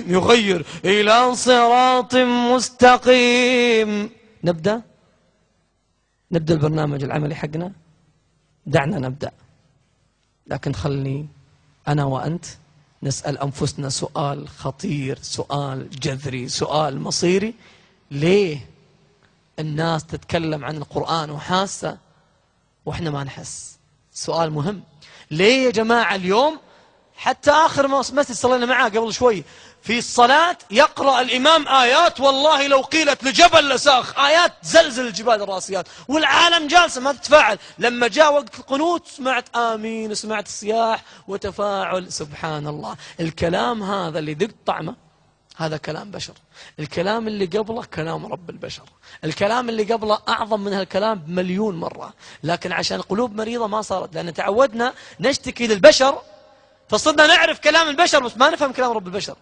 مستقيم يغير إلى صراط مستقيم. نبدأ البرنامج العملي حقنا. دعنا نبدأ، لكن خلني أنا وأنت نسأل أنفسنا سؤال خطير، سؤال جذري، سؤال مصيري. ليه الناس تتكلم عن القرآن وحاسة وإحنا ما نحس؟ سؤال مهم. ليه يا جماعة اليوم حتى آخر مسجد صلينا معاه قبل شوي في الصلاة يقرأ الإمام آيات والله لو قيلت لجبل لساخ، آيات زلزل الجبال الراسيات، والعالم جالسة ما تتفاعل. لما جاء وقت القنوت سمعت آمين، سمعت الصياح وتفاعل. سبحان الله. الكلام هذا اللي ذقت طعمه هذا كلام بشر. الكلام اللي قبله كلام رب البشر. الكلام اللي قبله أعظم من هالكلام بمليون مرة، لكن عشان القلوب مريضة ما صارت، لأن تعودنا نشتكي للبشر فصرنا نعرف كلام البشر بس ما نفهم كلام رب البشر.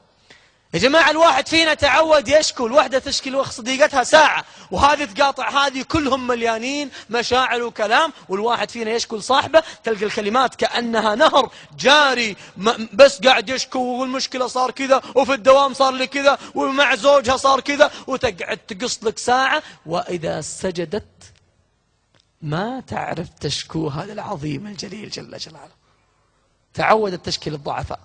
يا جماعة الواحد فينا تعود يشكو، الوحدة تشكي صديقتها ساعة وهذه تقاطع هذه، كلهم مليانين مشاعر وكلام، والواحد فينا يشكو لصاحبه تلقى الكلمات كأنها نهر جاري بس قاعد يشكو، والمشكلة صار كذا، وفي الدوام صار لي كذا، ومع زوجها صار كذا، وتقعد تقص لك ساعة. وإذا سجدت ما تعرف تشكو هذا العظيم الجليل جل جلاله. تعودت تشكي للضعفاء،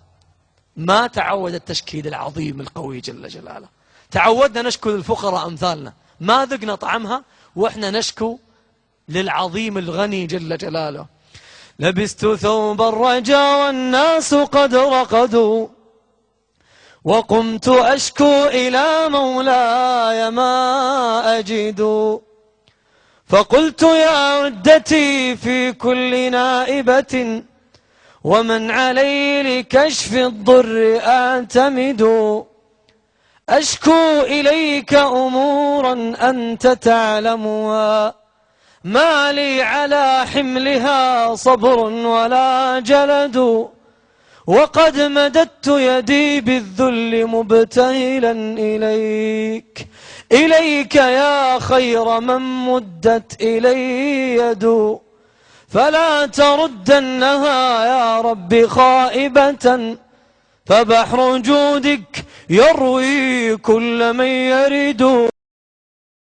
ما تعودت تشكي للعظيم القوي جل جلاله. تعودنا نشكو للفقراء أمثالنا، ما ذقنا طعمها وإحنا نشكو للعظيم الغني جل جلاله. لبست ثوب الرجا والناس قد رقدوا، وقمت أشكو إلى مولاي ما أجد، فقلت يا عدتي في كل نائبة ومن علي لكشف الضر أعتمد، أشكو إليك أمورا أنت تعلمها، ما لي على حملها صبر ولا جلد، وقد مددت يدي بالذل مبتهلا إليك يا خير من مدت إلي يد، فلا تردنها يا رب خائبة، فبحر جودك يروي كل من يرد.